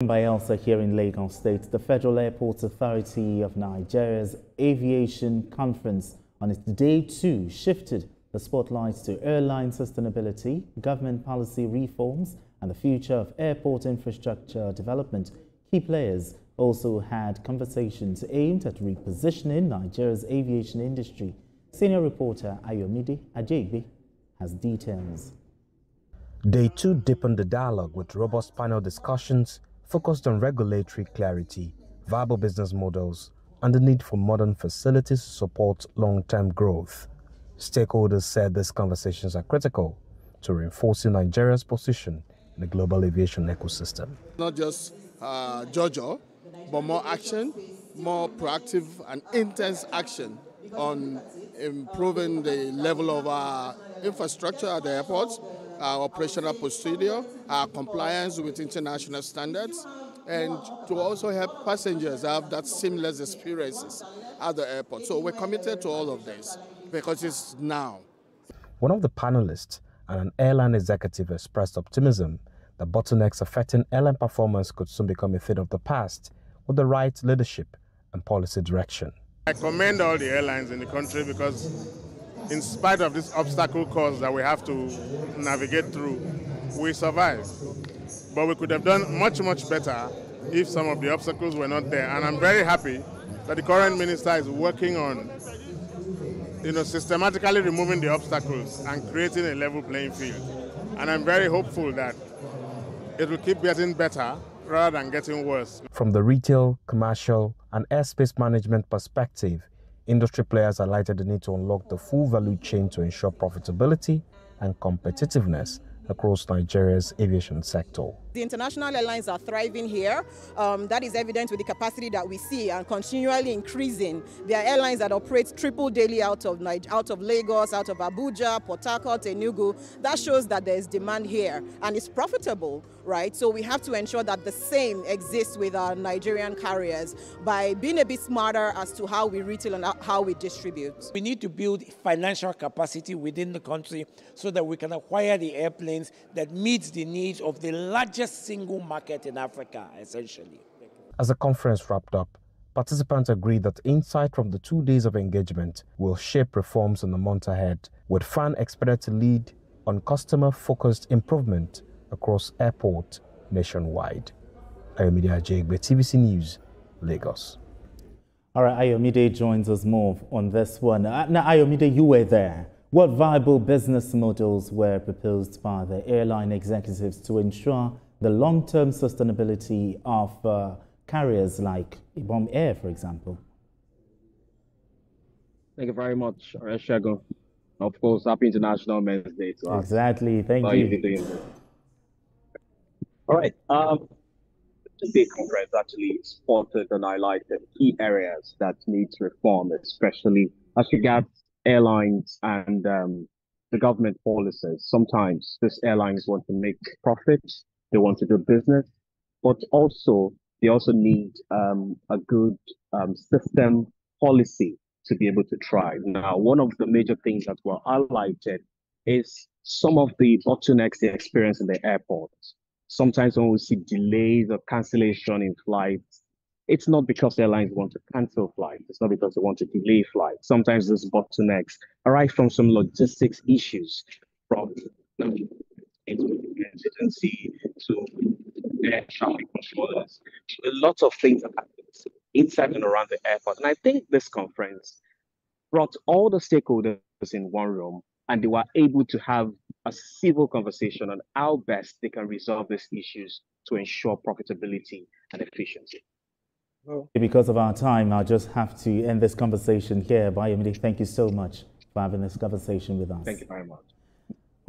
By Elsa here in Lagos State, the Federal Airports Authority of Nigeria's Aviation Conference on its day 2 shifted the spotlights to airline sustainability, government policy reforms, and the future of airport infrastructure development. Key players also had conversations aimed at repositioning Nigeria's aviation industry. Senior reporter Ayomide Ajegbe has details. Day 2 deepened the dialogue with robust panel discussions focused on regulatory clarity, viable business models, and the need for modern facilities to support long-term growth. Stakeholders said these conversations are critical to reinforcing Nigeria's position in the global aviation ecosystem. Not just JoJo, but more action, more proactive and intense action on improving the level of our infrastructure at the airports, our operational procedure, our compliance with international standards, and to also help passengers have that seamless experiences at the airport. So we're committed to all of this because it's now. One of the panelists and an airline executive expressed optimism that bottlenecks affecting airline performance could soon become a thing of the past with the right leadership and policy direction. I commend all the airlines in the country because in spite of this obstacle course that we have to navigate through, we survive. But we could have done much, much better if some of the obstacles were not there. And I'm very happy that the current minister is working on systematically removing the obstacles and creating a level playing field. And I'm very hopeful that it will keep getting better rather than getting worse. From the retail, commercial, and airspace management perspective, industry players highlighted the need to unlock the full value chain to ensure profitability and competitiveness across Nigeria's aviation sector. The international airlines are thriving here. That is evident with the capacity that we see and continually increasing. There are airlines that operate triple daily out of Lagos, out of Abuja, Port Harcourt, Enugu. That shows that there is demand here and it's profitable, right? So we have to ensure that the same exists with our Nigerian carriers by being a bit smarter as to how we retail and how we distribute. We need to build financial capacity within the country so that we can acquire the airplanes that meets the needs of the largest single market in Africa, essentially. As the conference wrapped up, participants agreed that insight from the 2 days of engagement will shape reforms in the months ahead, with FAN expected to lead on customer-focused improvement across airports nationwide. Ayomide Ajegbe, TVC News, Lagos. All right, Ayomide joins us more on this one. Now, Ayomide, you were there. What viable business models were proposed by the airline executives to ensure the long-term sustainability of carriers like Ibom Air, for example? Thank you very much, Shago. Of course, happy International Men's Day to us. Exactly, thank you. All right. The big conference actually spotted and highlighted key areas that need reform, especially as regards airlines and the government policies. Sometimes these airlines want to make profits, they want to do business, but they also need a good system policy to be able to thrive. Now, one of the major things that were highlighted is some of the bottlenecks they experience in the airports. Sometimes when we see delays or cancellation in flights, it's not because airlines want to cancel flights. It's not because they want to delay flights. Sometimes these bottlenecks arise from some logistics issues, from agency to air traffic controllers. A lot of things that happen inside and around the airport. And I think this conference brought all the stakeholders in one room, and they were able to have a civil conversation on how best they can resolve these issues to ensure profitability and efficiency. Because of our time, I'll just have to end this conversation here. Ayomide, thank you so much for having this conversation with us. Thank you very much.